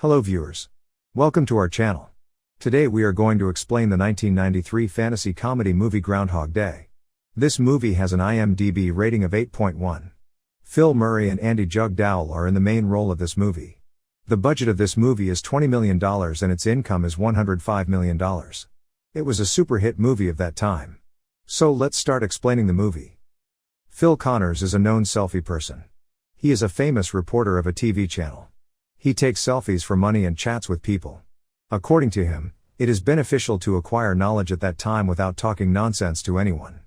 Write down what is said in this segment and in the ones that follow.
Hello viewers. Welcome to our channel. Today we are going to explain the 1993 fantasy comedy movie Groundhog Day. This movie has an IMDb rating of 8.1. Phil Murray and Andie MacDowell are in the main role of this movie. The budget of this movie is $20 million and its income is $105 million. It was a super hit movie of that time. So let's start explaining the movie. Phil Connors is a known selfie person. He is a famous reporter of a TV channel. He takes selfies for money and chats with people. According to him, it is beneficial to acquire knowledge at that time without talking nonsense to anyone.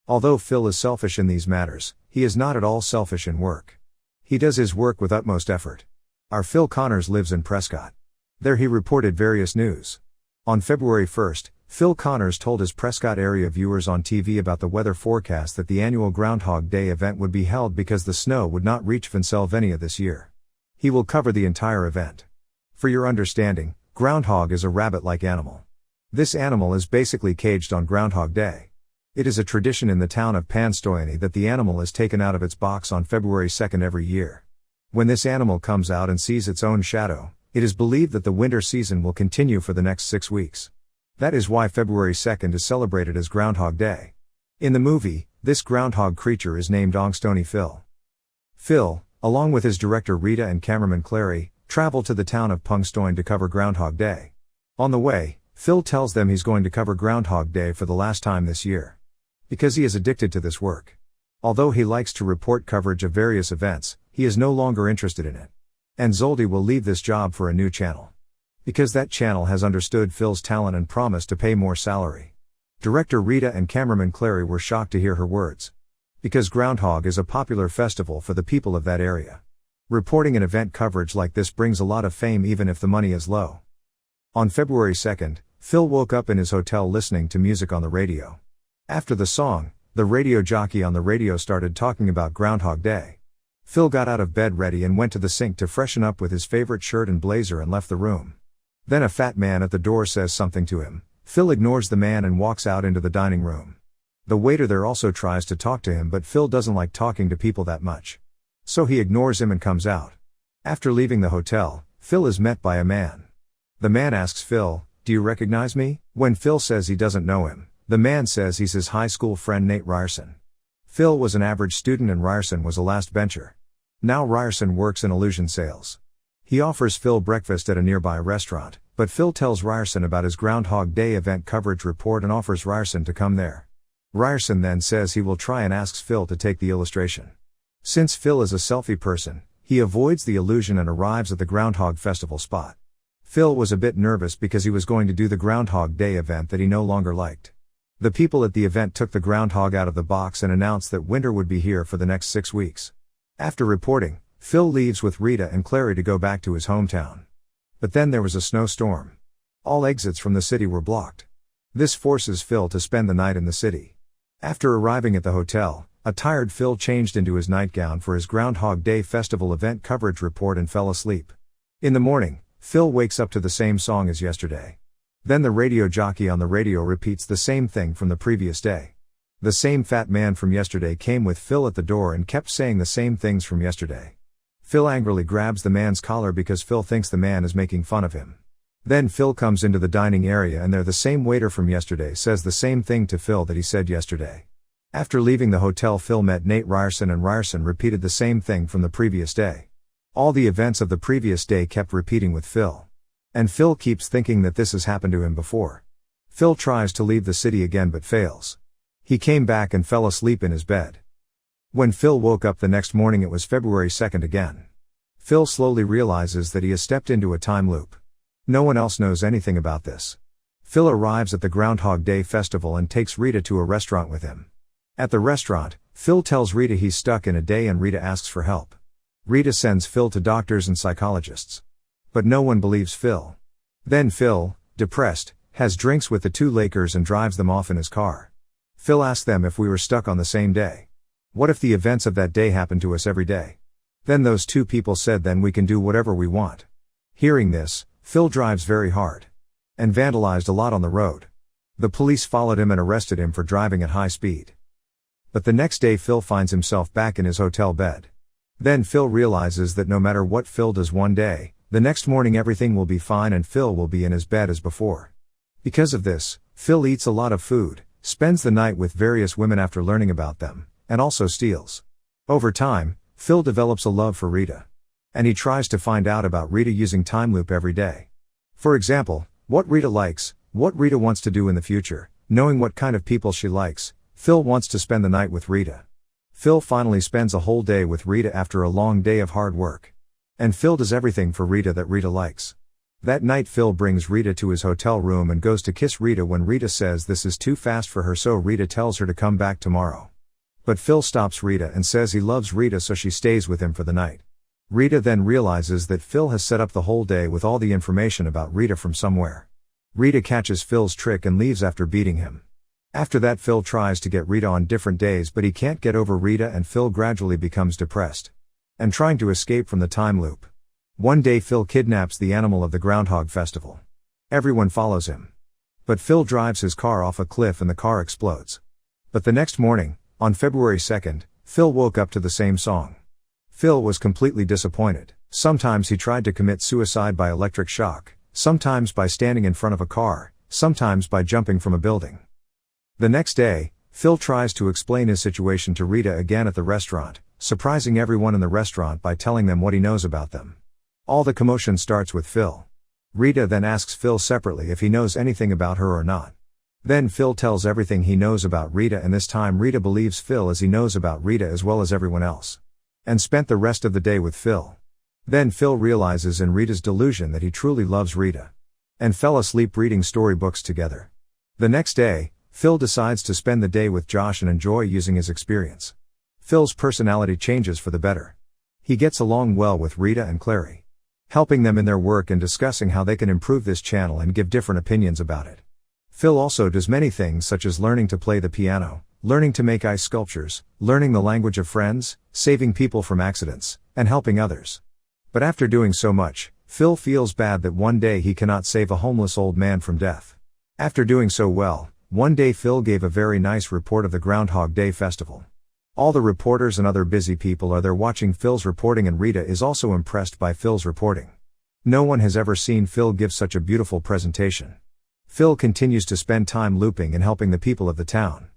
Although Phil is selfish in these matters, he is not at all selfish in work. He does his work with utmost effort. Our Phil Connors lives in Prescott. There he reported various news. On February 1st, Phil Connors told his Prescott area viewers on TV about the weather forecast that the annual Groundhog Day event would be held because the snow would not reach Pennsylvania this year. He will cover the entire event. For your understanding, groundhog is a rabbit-like animal. This animal is basically caged on Groundhog Day. It is a tradition in the town of Pennsylvania that the animal is taken out of its box on February 2nd every year. When this animal comes out and sees its own shadow, it is believed that the winter season will continue for the next 6 weeks. That is why February 2nd is celebrated as Groundhog Day. In the movie, this groundhog creature is named Enchanting Phil. Phil, along with his director Rita and cameraman Clary, travel to the town of Punxsutawney to cover Groundhog Day. On the way, Phil tells them he's going to cover Groundhog Day for the last time this year. Because he is addicted to this work. Although he likes to report coverage of various events, he is no longer interested in it. And Zoldy will leave this job for a new channel. Because that channel has understood Phil's talent and promised to pay more salary. Director Rita and cameraman Clary were shocked to hear her words. Because Groundhog is a popular festival for the people of that area. Reporting an event coverage like this brings a lot of fame even if the money is low. On February 2nd, Phil woke up in his hotel listening to music on the radio. After the song, the radio jockey on the radio started talking about Groundhog Day. Phil got out of bed ready and went to the sink to freshen up with his favorite shirt and blazer and left the room. Then a fat man at the door says something to him. Phil ignores the man and walks out into the dining room. The waiter there also tries to talk to him, but Phil doesn't like talking to people that much. So he ignores him and comes out. After leaving the hotel, Phil is met by a man. The man asks Phil, "Do you recognize me?" When Phil says he doesn't know him, the man says he's his high school friend Nate Ryerson. Phil was an average student and Ryerson was a last bencher. Now Ryerson works in illusion sales. He offers Phil breakfast at a nearby restaurant, but Phil tells Ryerson about his Groundhog Day event coverage report and offers Ryerson to come there. Ryerson then says he will try and asks Phil to take the illustration. Since Phil is a selfie person, he avoids the illusion and arrives at the Groundhog Festival spot. Phil was a bit nervous because he was going to do the Groundhog Day event that he no longer liked. The people at the event took the groundhog out of the box and announced that winter would be here for the next 6 weeks. After reporting, Phil leaves with Rita and Clary to go back to his hometown. But then there was a snowstorm. All exits from the city were blocked. This forces Phil to spend the night in the city. After arriving at the hotel, a tired Phil changed into his nightgown for his Groundhog Day festival event coverage report and fell asleep. In the morning, Phil wakes up to the same song as yesterday. Then the radio jockey on the radio repeats the same thing from the previous day. The same fat man from yesterday came with Phil at the door and kept saying the same things from yesterday. Phil angrily grabs the man's collar because Phil thinks the man is making fun of him. Then Phil comes into the dining area and there the same waiter from yesterday says the same thing to Phil that he said yesterday. After leaving the hotel, Phil met Nate Ryerson and Ryerson repeated the same thing from the previous day. All the events of the previous day kept repeating with Phil. And Phil keeps thinking that this has happened to him before. Phil tries to leave the city again but fails. He came back and fell asleep in his bed. When Phil woke up the next morning it was February 2nd again. Phil slowly realizes that he has stepped into a time loop. No one else knows anything about this. Phil arrives at the Groundhog Day festival and takes Rita to a restaurant with him. At the restaurant, Phil tells Rita he's stuck in a day and Rita asks for help. Rita sends Phil to doctors and psychologists. But no one believes Phil. Then Phil, depressed, has drinks with the two Lakers and drives them off in his car. Phil asks them if we were stuck on the same day. What if the events of that day happened to us every day? Then those two people said then we can do whatever we want. Hearing this, Phil drives very hard. And vandalized a lot on the road. The police followed him and arrested him for driving at high speed. But the next day Phil finds himself back in his hotel bed. Then Phil realizes that no matter what Phil does one day, The next morning everything will be fine and Phil will be in his bed as before. Because of this, Phil eats a lot of food, spends the night with various women after learning about them, and also steals. Over time, Phil develops a love for Rita. And he tries to find out about Rita using time loop every day. For example, what Rita likes, what Rita wants to do in the future, knowing what kind of people she likes. Phil wants to spend the night with Rita. Phil finally spends a whole day with Rita after a long day of hard work. And Phil does everything for Rita that Rita likes. That night Phil brings Rita to his hotel room and goes to kiss Rita when Rita says this is too fast for her, so Rita tells her to come back tomorrow. But Phil stops Rita and says he loves Rita, so she stays with him for the night. Rita then realizes that Phil has set up the whole day with all the information about Rita from somewhere. Rita catches Phil's trick and leaves after beating him. After that Phil tries to get Rita on different days, but he can't get over Rita and Phil gradually becomes depressed. And trying to escape from the time loop. One day Phil kidnaps the animal of the Groundhog festival. Everyone follows him. But Phil drives his car off a cliff and the car explodes. But the next morning, on February 2nd, Phil woke up to the same song. Phil was completely disappointed. Sometimes he tried to commit suicide by electric shock, sometimes by standing in front of a car, sometimes by jumping from a building. The next day, Phil tries to explain his situation to Rita again at the restaurant, surprising everyone in the restaurant by telling them what he knows about them. All the commotion starts with Phil. Rita then asks Phil separately if he knows anything about her or not. Then Phil tells everything he knows about Rita, and this time Rita believes Phil as he knows about Rita as well as everyone else. And spent the rest of the day with Phil. Then Phil realizes in Rita's delusion that he truly loves Rita. And fell asleep reading storybooks together. The next day, Phil decides to spend the day with Josh and enjoy using his experience. Phil's personality changes for the better. He gets along well with Rita and Clary, helping them in their work and discussing how they can improve this channel and give different opinions about it. Phil also does many things such as learning to play the piano, learning to make ice sculptures, learning the language of friends, saving people from accidents, and helping others. But after doing so much, Phil feels bad that one day he cannot save a homeless old man from death. After doing so well, one day Phil gave a very nice report of the Groundhog Day festival. All the reporters and other busy people are there watching Phil's reporting, and Rita is also impressed by Phil's reporting. No one has ever seen Phil give such a beautiful presentation. Phil continues to spend time looping and helping the people of the town.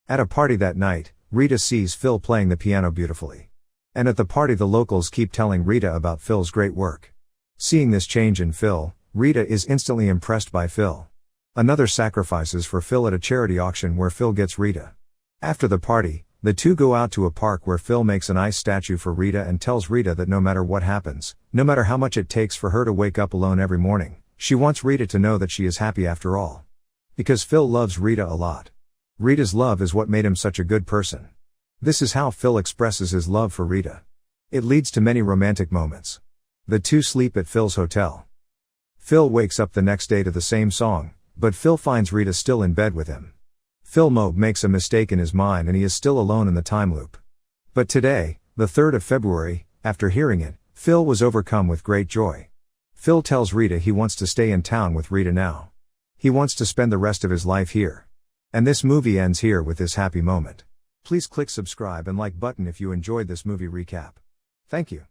At a party that night, Rita sees Phil playing the piano beautifully. And at the party the locals keep telling Rita about Phil's great work. Seeing this change in Phil, Rita is instantly impressed by Phil. Another sacrifices for Phil at a charity auction where Phil gets Rita. After the party, the two go out to a park where Phil makes an ice statue for Rita and tells Rita that no matter what happens, no matter how much it takes for her to wake up alone every morning, she wants Rita to know that she is happy after all. Because Phil loves Rita a lot. Rita's love is what made him such a good person. This is how Phil expresses his love for Rita. It leads to many romantic moments. The two sleep at Phil's hotel. Phil wakes up the next day to the same song, but Phil finds Rita still in bed with him. Phil makes a mistake in his mind and he is still alone in the time loop. But today, the 3rd of February, after hearing it, Phil was overcome with great joy. Phil tells Rita he wants to stay in town with Rita now. He wants to spend the rest of his life here. And this movie ends here with this happy moment. Please click subscribe and like button if you enjoyed this movie recap. Thank you.